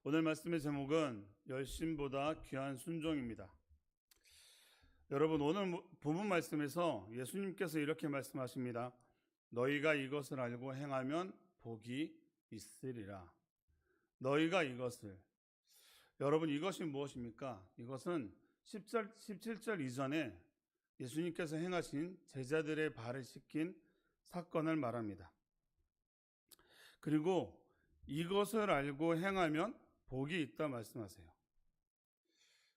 오늘 말씀의 제목은 열심보다 귀한 순종입니다. 여러분, 오늘 본문 말씀에서 예수님께서 이렇게 말씀하십니다. 너희가 이것을 알고 행하면 복이 있으리라. 너희가 이것을. 여러분, 이것이 무엇입니까? 이것은 17절 이전에 예수님께서 행하신 제자들의 발을 씻긴 사건을 말합니다. 그리고 이것을 알고 행하면 복이 있다 말씀하세요.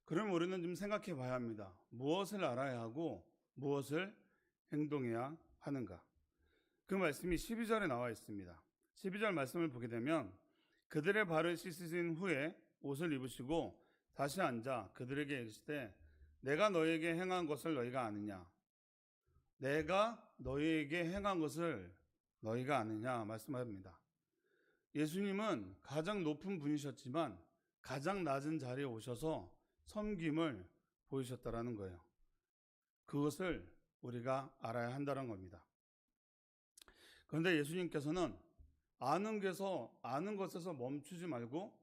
그럼 우리는 좀 생각해 봐야 합니다. 무엇을 알아야 하고 무엇을 행동해야 하는가? 그 말씀이 12절에 나와 있습니다. 12절 말씀을 보게 되면 그들의 발을 씻으신 후에 옷을 입으시고 다시 앉아 그들에게 이르시되 내가 너희에게 행한 것을 너희가 아느냐? 내가 너희에게 행한 것을 너희가 아느냐? 말씀합니다. 예수님은 가장 높은 분이셨지만 가장 낮은 자리에 오셔서 섬김을 보이셨다라는 거예요. 그것을 우리가 알아야 한다는 겁니다. 그런데 예수님께서는 아는 것에서 멈추지 말고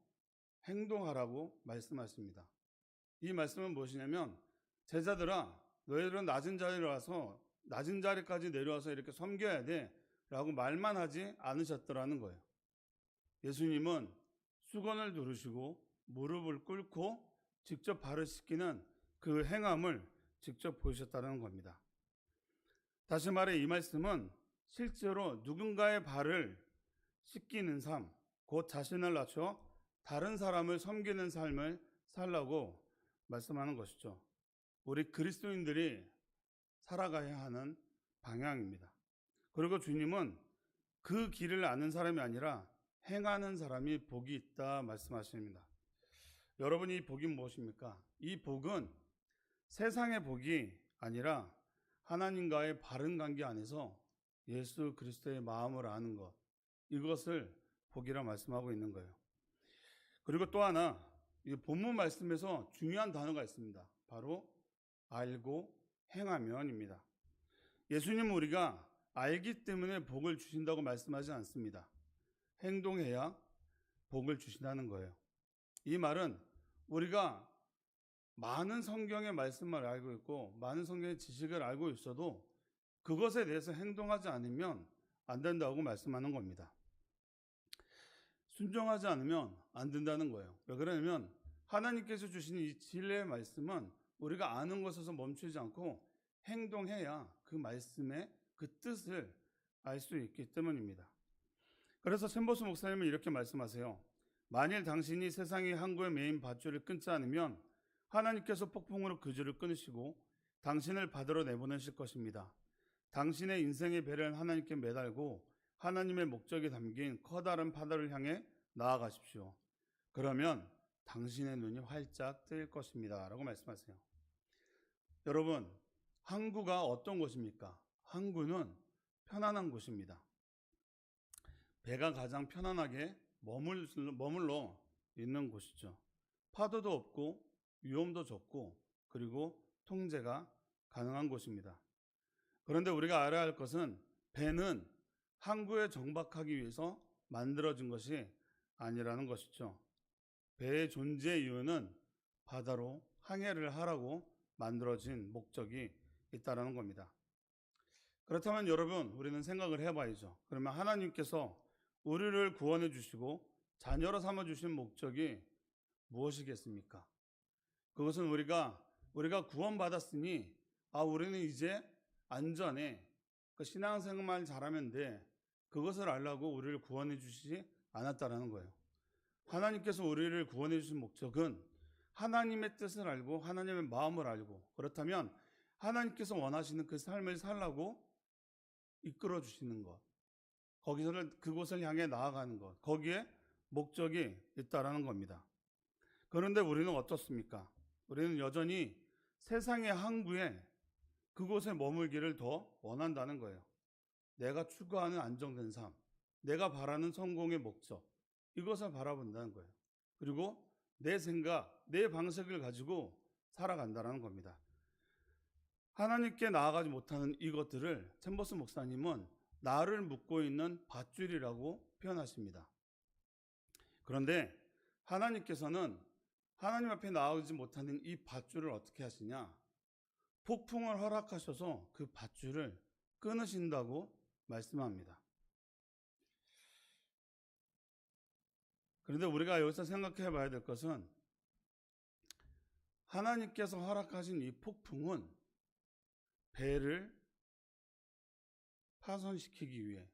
행동하라고 말씀하십니다. 이 말씀은 무엇이냐면 제자들아, 너희들은 낮은 자리까지 내려와서 이렇게 섬겨야 돼 라고 말만 하지 않으셨더라는 거예요. 예수님은 수건을 두르시고 무릎을 꿇고 직접 발을 씻기는 그 행함을 직접 보이셨다는 겁니다. 다시 말해 이 말씀은 실제로 누군가의 발을 씻기는 삶, 곧 자신을 낮춰 다른 사람을 섬기는 삶을 살라고 말씀하는 것이죠. 우리 그리스도인들이 살아가야 하는 방향입니다. 그리고 주님은 그 길을 아는 사람이 아니라 행하는 사람이 복이 있다 말씀하십니다. 여러분, 이 복이 무엇입니까? 이 복은 세상의 복이 아니라 하나님과의 바른 관계 안에서 예수 그리스도의 마음을 아는 것, 이것을 복이라 말씀하고 있는 거예요. 그리고 또 하나, 이 본문 말씀에서 중요한 단어가 있습니다. 바로 알고 행하면입니다. 예수님은 우리가 알기 때문에 복을 주신다고 말씀하지 않습니다. 행동해야 복을 주신다는 거예요. 이 말은 우리가 많은 성경의 말씀을 알고 있고 많은 성경의 지식을 알고 있어도 그것에 대해서 행동하지 않으면 안 된다고 말씀하는 겁니다. 순종하지 않으면 안 된다는 거예요. 왜 그러냐면 하나님께서 주신 이 진리의 말씀은 우리가 아는 것에서 멈추지 않고 행동해야 그 말씀의 그 뜻을 알 수 있기 때문입니다. 그래서 샘버스 목사님은 이렇게 말씀하세요. 만일 당신이 세상의 항구에 매인 밧줄을 끊지 않으면 하나님께서 폭풍으로 그 줄을 끊으시고 당신을 바다로 내보내실 것입니다. 당신의 인생의 배를 하나님께 매달고 하나님의 목적이 담긴 커다란 바다를 향해 나아가십시오. 그러면 당신의 눈이 활짝 뜨일 것입니다. 라고 말씀하세요. 여러분, 항구가 어떤 곳입니까? 항구는 편안한 곳입니다. 배가 가장 편안하게 머물러 있는 곳이죠. 파도도 없고 위험도 적고 그리고 통제가 가능한 곳입니다. 그런데 우리가 알아야 할 것은 배는 항구에 정박하기 위해서 만들어진 것이 아니라는 것이죠. 배의 존재 이유는 바다로 항해를 하라고 만들어진 목적이 있다는 겁니다. 그렇다면 여러분, 우리는 생각을 해봐야죠. 그러면 하나님께서 우리를 구원해 주시고 자녀로 삼아 주신 목적이 무엇이겠습니까? 그것은 우리가 구원받았으니 우리는 이제 안전해, 신앙생활만 잘하면 돼, 그것을 알라고 우리를 구원해 주시지 않았다라는 거예요. 하나님께서 우리를 구원해 주신 목적은 하나님의 뜻을 알고 하나님의 마음을 알고, 그렇다면 하나님께서 원하시는 그 삶을 살라고 이끌어 주시는 것, 그곳을 향해 나아가는 것, 거기에 목적이 있다라는 겁니다. 그런데 우리는 어떻습니까? 우리는 여전히 세상의 항구에 그곳에 머물기를 더 원한다는 거예요. 내가 추구하는 안정된 삶, 내가 바라는 성공의 목적, 이것을 바라본다는 거예요. 그리고 내 생각, 내 방식을 가지고 살아간다는 겁니다. 하나님께 나아가지 못하는 이것들을 챔버스 목사님은 나를 묶고 있는 밧줄이라고 표현하십니다. 그런데 하나님께서는 하나님 앞에 나오지 못하는 이 밧줄을 어떻게 하시냐? 폭풍을 허락하셔서 그 밧줄을 끊으신다고 말씀합니다. 그런데 우리가 여기서 생각해 봐야 될 것은 하나님께서 허락하신 이 폭풍은 배를 파손시키기 위해,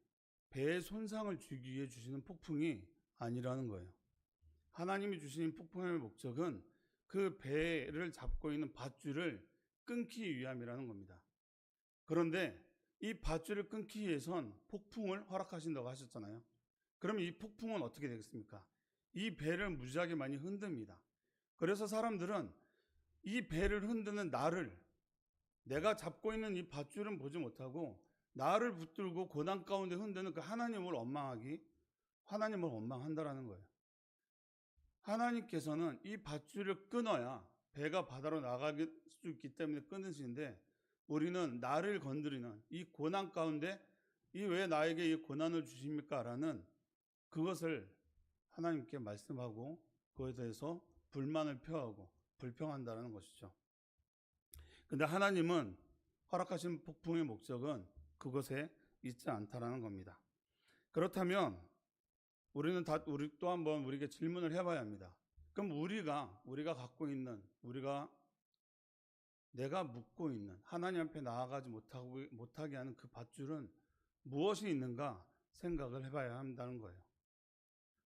배에 손상을 주기 위해 주시는 폭풍이 아니라는 거예요. 하나님이 주신 폭풍의 목적은 그 배를 잡고 있는 밧줄을 끊기 위함이라는 겁니다. 그런데 이 밧줄을 끊기 위해선 폭풍을 허락하신다고 하셨잖아요. 그럼 이 폭풍은 어떻게 되겠습니까? 이 배를 무지하게 많이 흔듭니다. 그래서 사람들은 이 배를 흔드는 나를, 내가 잡고 있는 이 밧줄은 보지 못하고 나를 붙들고 고난 가운데 흔드는 그 하나님을 원망한다라는 거예요. 하나님께서는 이 밧줄을 끊어야 배가 바다로 나갈 수 있기 때문에 끊으시는데, 우리는 나를 건드리는 이 고난 가운데 이 왜 나에게 이 고난을 주십니까? 라는 그것을 하나님께 말씀하고 그것에 대해서 불만을 표하고 불평한다는 것이죠. 근데 하나님은 허락하신 폭풍의 목적은 그것에 있지 않다라는 겁니다. 그렇다면 우리 또 한번 우리에게 질문을 해봐야 합니다. 그럼 우리가 갖고 있는, 내가 묻고 있는 하나님 앞에 나아가지 못하게 하는 그 밧줄은 무엇이 있는가 생각을 해봐야 한다는 거예요.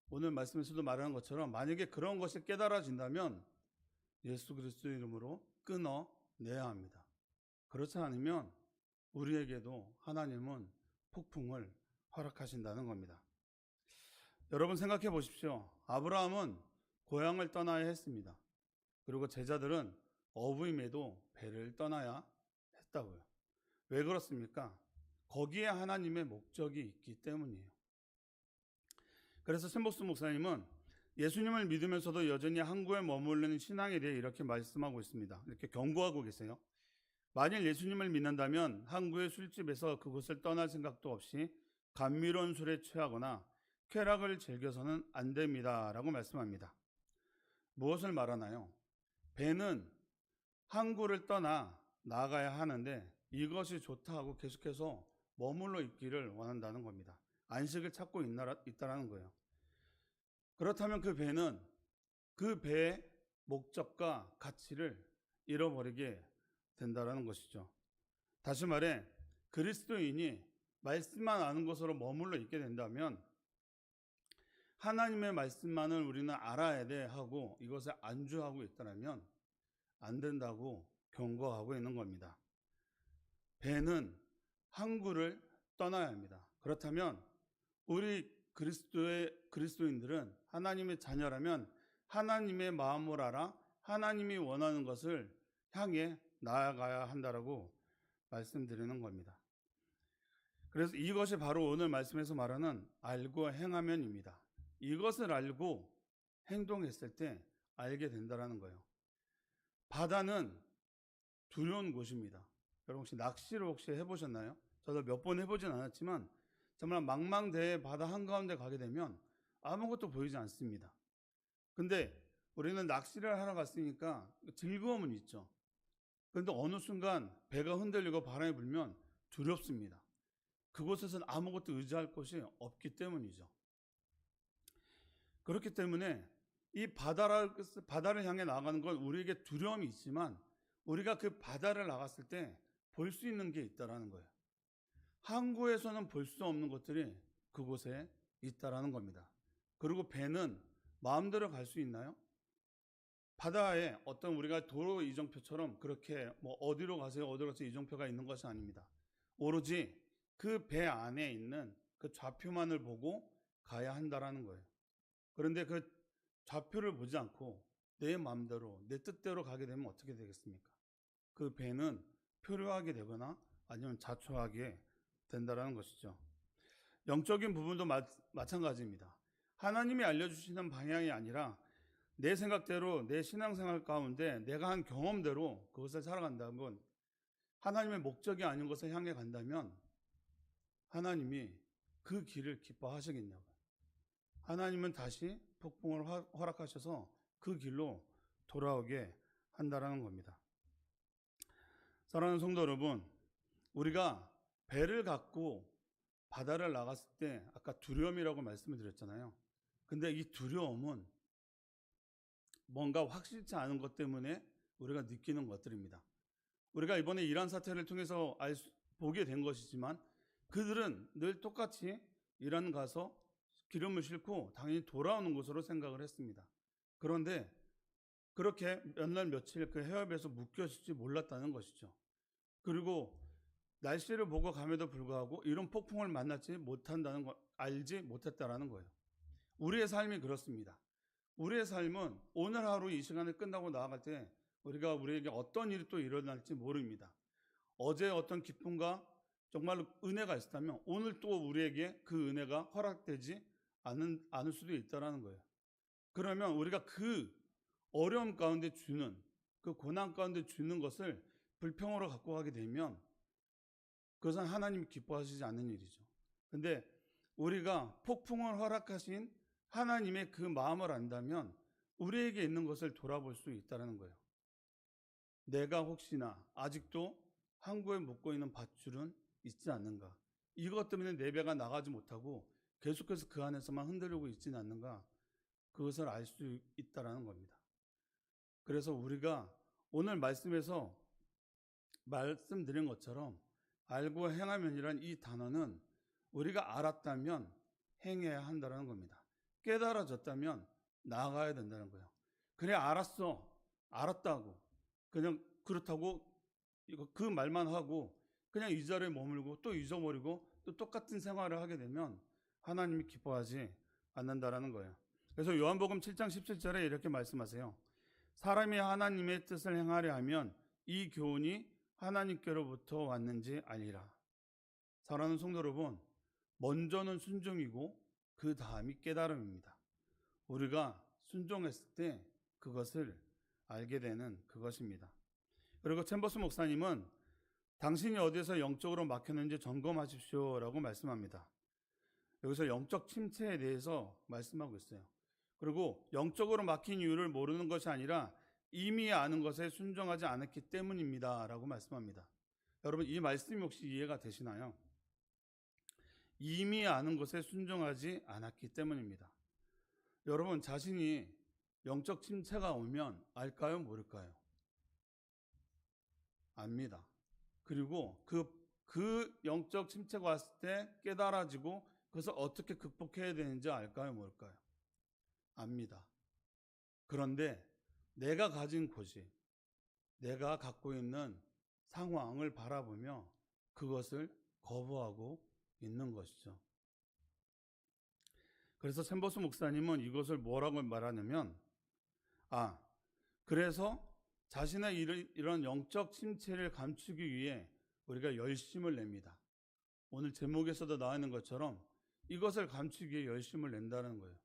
오늘 말씀에서도 말하는 것처럼 만약에 그런 것이 깨달아진다면 예수 그리스도의 이름으로 끊어내야 합니다. 그렇지 않으면 우리에게도 하나님은 폭풍을 허락하신다는 겁니다. 여러분 생각해 보십시오. 아브라함은 고향을 떠나야 했습니다. 그리고 제자들은 어부임에도 배를 떠나야 했다고요. 왜 그렇습니까? 거기에 하나님의 목적이 있기 때문이에요. 그래서 샘복스 목사님은 예수님을 믿으면서도 여전히 항구에 머무르는 신앙에 대해 이렇게 말씀하고 있습니다. 이렇게 경고하고 계세요. 만일 예수님을 믿는다면 항구의 술집에서 그곳을 떠날 생각도 없이 감미로운 술에 취하거나 쾌락을 즐겨서는 안 됩니다. 라고 말씀합니다. 무엇을 말하나요? 배는 항구를 떠나 나가야 하는데 이것이 좋다고 계속해서 머물러 있기를 원한다는 겁니다. 안식을 찾고 있다는 거예요. 그렇다면 그 배는 그 배의 목적과 가치를 잃어버리게 된다는 것이죠. 다시 말해 그리스도인이 말씀만 아는 것으로 머물러 있게 된다면 하나님의 말씀만을 우리는 알아야 돼 하고 이것에 안주하고 있다면 안 된다고 경고하고 있는 겁니다. 배는 항구를 떠나야 합니다. 그렇다면 우리 그리스도인들은 하나님의 자녀라면 하나님의 마음을 알아 하나님이 원하는 것을 향해 나아가야 한다라고 말씀드리는 겁니다. 그래서 이것이 바로 오늘 말씀에서 말하는 알고 행하면입니다. 이것을 알고 행동했을 때 알게 된다는 거예요. 바다는 두려운 곳입니다. 여러분 혹시 낚시를 해보셨나요? 저도 몇 번 해보진 않았지만 정말 망망대해 바다 한가운데 가게 되면 아무것도 보이지 않습니다. 근데 우리는 낚시를 하러 갔으니까 즐거움은 있죠. 그런데 어느 순간 배가 흔들리고 바람이 불면 두렵습니다. 그곳에서는 아무것도 의지할 곳이 없기 때문이죠. 그렇기 때문에 이 바다를 향해 나가는 건 우리에게 두려움이 있지만 우리가 그 바다를 나갔을 때 볼 수 있는 게 있다라는 거예요. 항구에서는 볼 수 없는 것들이 그곳에 있다라는 겁니다. 그리고 배는 마음대로 갈 수 있나요? 바다에 어떤 우리가 도로 이정표처럼 그렇게 어디로 가세요 이정표가 있는 것이 아닙니다. 오로지 그 배 안에 있는 그 좌표만을 보고 가야 한다라는 거예요. 그런데 그 좌표를 보지 않고 내 마음대로 내 뜻대로 가게 되면 어떻게 되겠습니까? 그 배는 표류하게 되거나 아니면 자초하게 된다는 것이죠. 영적인 부분도 마찬가지입니다. 하나님이 알려주시는 방향이 아니라 내 생각대로 내 신앙생활 가운데 내가 한 경험대로 그것을 살아간다는 건 하나님의 목적이 아닌 것을 향해 간다면 하나님이 그 길을 기뻐하시겠냐고요. 하나님은 다시 폭풍을 허락하셔서 그 길로 돌아오게 한다라는 겁니다. 사랑하는 성도 여러분, 우리가 배를 갖고 바다를 나갔을 때 아까 두려움이라고 말씀을 드렸잖아요. 근데 이 두려움은 뭔가 확실치 않은 것 때문에 우리가 느끼는 것들입니다. 우리가 이번에 이란 사태를 통해서 보게 된 것이지만 그들은 늘 똑같이 이란 가서 기름을 싣고 당연히 돌아오는 것으로 생각을 했습니다. 그런데 그렇게 몇 날 며칠 그 해협에서 묶여질지 몰랐다는 것이죠. 그리고 날씨를 보고 감에도 불구하고 이런 폭풍을 만나지 못한다는 걸 알지 못했다라는 거예요. 우리의 삶이 그렇습니다. 우리의 삶은 오늘 하루 이 시간을 끝나고 나아갈 때 우리에게 어떤 일이 또 일어날지 모릅니다. 어제 어떤 기쁨과 정말로 은혜가 있었다면 오늘 또 우리에게 그 은혜가 허락되지 않을 수도 있다는 거예요. 그러면 우리가 그 어려움 가운데 주는, 그 고난 가운데 주는 것을 불평으로 갖고 가게 되면 그것은 하나님이 기뻐하시지 않는 일이죠. 근데 우리가 폭풍을 허락하신 하나님의 그 마음을 안다면 우리에게 있는 것을 돌아볼 수 있다는 거예요. 내가 혹시나 아직도 항구에 묶고 있는 밧줄은 있지 않는가? 이것 때문에 내 배가 나가지 못하고 계속해서 그 안에서만 흔들리고 있지는 않는가? 그것을 알 수 있다는 겁니다. 그래서 우리가 오늘 말씀에서 말씀드린 것처럼 알고 행하면이란 이 단어는 우리가 알았다면 행해야 한다는 겁니다. 깨달아졌다면 나아가야 된다는 거예요. 그래 알았다고 그냥 그렇다고 그 말만 하고 그냥 이 자리에 머물고 또 잊어버리고 또 똑같은 생활을 하게 되면 하나님이 기뻐하지 않는다라는 거예요. 그래서 요한복음 7장 17절에 이렇게 말씀하세요. 사람이 하나님의 뜻을 행하려 하면 이 교훈이 하나님께로부터 왔는지 알리라. 사랑하는 성도 여러분, 먼저는 순종이고 그 다음이 깨달음입니다. 우리가 순종했을 때 그것을 알게 되는 그것입니다. 그리고 챔버스 목사님은 당신이 어디에서 영적으로 막혔는지 점검하십시오라고 말씀합니다. 여기서 영적 침체에 대해서 말씀하고 있어요. 그리고 영적으로 막힌 이유를 모르는 것이 아니라 이미 아는 것에 순종하지 않았기 때문입니다 라고 말씀합니다. 여러분, 이 말씀이 혹시 이해가 되시나요? 이미 아는 것에 순종하지 않았기 때문입니다. 여러분, 자신이 영적 침체가 오면 알까요? 모를까요? 압니다. 그리고 그 영적 침체가 왔을 때 깨달아지고 그것을 어떻게 극복해야 되는지 알까요? 모를까요? 압니다. 그런데 내가 가진 고집, 내가 갖고 있는 상황을 바라보며 그것을 거부하고 있는 것이죠. 그래서 샘버스 목사님은 이것을 뭐라고 말하냐면 그래서 자신의 이런 영적 침체를 감추기 위해 우리가 열심을 냅니다. 오늘 제목에서도 나와 있는 것처럼 이것을 감추기 위해 열심을 낸다는 거예요.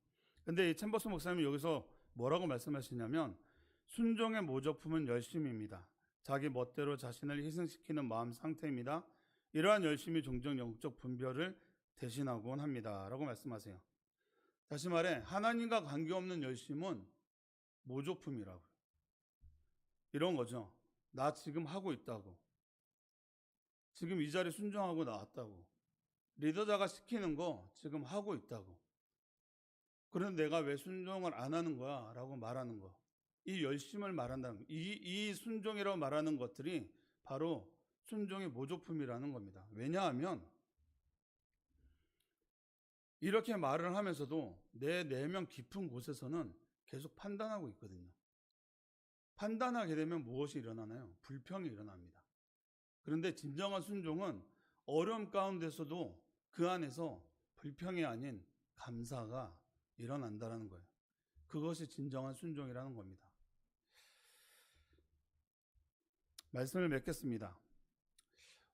근데 이 챔버스 목사님이 여기서 뭐라고 말씀하시냐면 순종의 모적품은 열심입니다. 자기 멋대로 자신을 희생시키는 마음 상태입니다. 이러한 열심이 종종 영적 분별을 대신하곤 합니다 라고 말씀하세요. 다시 말해 하나님과 관계없는 열심은 모조품이라고. 이런 거죠. 나 지금 하고 있다고. 지금 이 자리에 순종하고 나왔다고. 리더자가 시키는 거 지금 하고 있다고. 그런데 내가 왜 순종을 안 하는 거야? 라고 말하는 거. 이 열심을 말한다는 거. 이 순종이라고 말하는 것들이 바로 순종의 모조품이라는 겁니다. 왜냐하면 이렇게 말을 하면서도 내 내면 깊은 곳에서는 계속 판단하고 있거든요. 판단하게 되면 무엇이 일어나나요? 불평이 일어납니다. 그런데 진정한 순종은 어려움 가운데서도 그 안에서 불평이 아닌 감사가 일어난다는 거예요. 그것이 진정한 순종이라는 겁니다. 말씀을 맺겠습니다.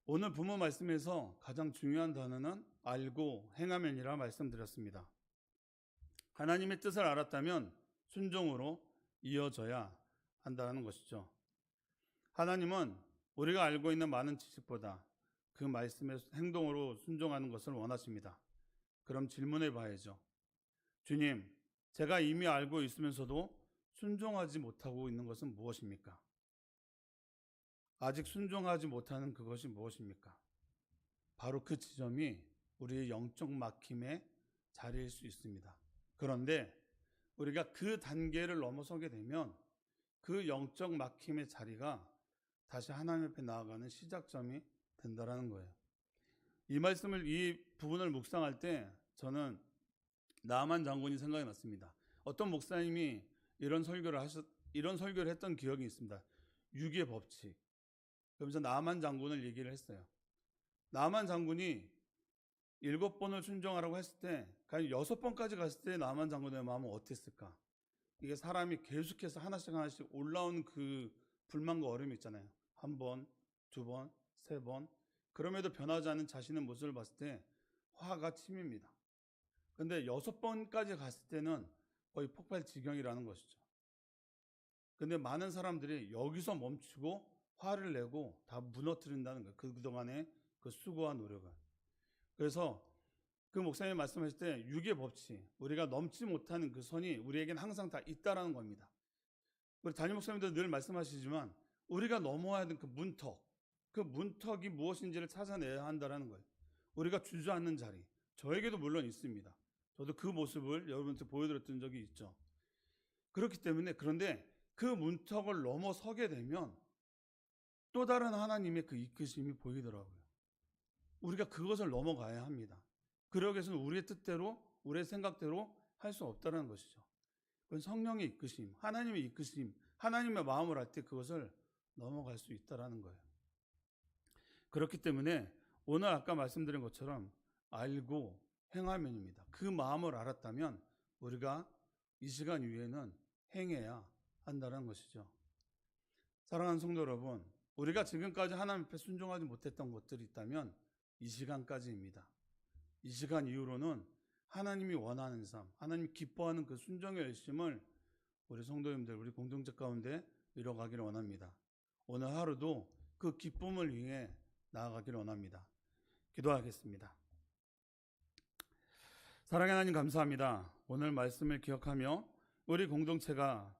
오늘 부모 말씀에서 가장 중요한 단어는 알고 행하면이라 말씀드렸습니다. 하나님의 뜻을 알았다면 순종으로 이어져야 한다는 것이죠. 하나님은 우리가 알고 있는 많은 지식보다 그 말씀의 행동으로 순종하는 것을 원하십니다. 그럼 질문해 봐야죠. 주님, 제가 이미 알고 있으면서도 순종하지 못하고 있는 것은 무엇입니까? 아직 순종하지 못하는 그것이 무엇입니까? 바로 그 지점이 우리의 영적 막힘의 자리일 수 있습니다. 그런데 우리가 그 단계를 넘어서게 되면 그 영적 막힘의 자리가 다시 하나님 앞에 나아가는 시작점이 된다라는 거예요. 이 부분을 묵상할 때 저는 나만 장군이 생각이 났습니다. 어떤 목사님이 이런 설교를 했던 기억이 있습니다. 유기의 법칙. 그러면서 나만 장군을 얘기를 했어요. 나만 장군이 7번을 순종하라고 했을 때, 과연 6번까지 갔을 때 나만 장군의 마음은 어땠을까? 이게 사람이 계속해서 하나씩 올라오는 그 불만과 어려움이 있잖아요. 1번, 2번, 3번. 그럼에도 변하지 않은 자신의 모습을 봤을 때 화가 치밉니다. 근데 6번까지 갔을 때는 거의 폭발 지경이라는 것이죠. 근데 많은 사람들이 여기서 멈추고 화를 내고 다 무너뜨린다는 거예요. 그동안의 그 수고와 노력을. 그래서 그 목사님이 말씀하실 때 유기의 법칙, 우리가 넘지 못하는 그 선이 우리에겐 항상 다 있다라는 겁니다. 우리 담임 목사님도 늘 말씀하시지만 우리가 넘어야 하는 그 문턱이 무엇인지를 찾아내야 한다는 거예요. 우리가 주저앉는 자리, 저에게도 물론 있습니다. 저도 그 모습을 여러분한테 보여드렸던 적이 있죠. 그렇기 때문에 그런데 그 문턱을 넘어서게 되면 또 다른 하나님의 그 이끄심이 보이더라고요. 우리가 그것을 넘어가야 합니다. 그러기 위해서는 우리의 뜻대로, 우리의 생각대로 할 수 없다는 것이죠. 그건 성령의 이끄심, 하나님의 이끄심, 하나님의 마음을 알 때 그것을 넘어갈 수 있다는 거예요. 그렇기 때문에 오늘 아까 말씀드린 것처럼 알고 행하면입니다. 그 마음을 알았다면 우리가 이 시간 이후에는 행해야 한다는 것이죠. 사랑하는 성도 여러분, 우리가 지금까지 하나님 앞에 순종하지 못했던 것들이 있다면 이 시간까지입니다. 이 시간 이후로는 하나님이 원하는 삶, 하나님이 기뻐하는 그 순종의 열심을 우리 성도님들, 우리 공동체 가운데 이뤄가기를 원합니다. 오늘 하루도 그 기쁨을 위해 나아가기를 원합니다. 기도하겠습니다. 사랑의 하나님 감사합니다. 오늘 말씀을 기억하며 우리 공동체가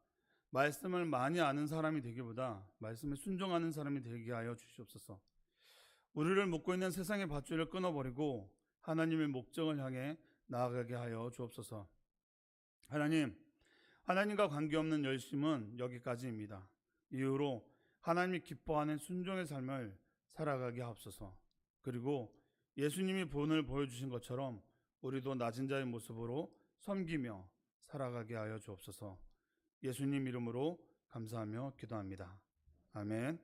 말씀을 많이 아는 사람이 되기보다 말씀에 순종하는 사람이 되게 하여 주시옵소서. 우리를 묶고 있는 세상의 밧줄을 끊어버리고 하나님의 목적을 향해 나아가게 하여 주옵소서. 하나님과 관계없는 열심은 여기까지입니다. 이후로 하나님이 기뻐하는 순종의 삶을 살아가게 하옵소서. 그리고 예수님이 본을 보여주신 것처럼 우리도 낮은 자의 모습으로 섬기며 살아가게 하여 주옵소서. 예수님 이름으로 감사하며 기도합니다. 아멘.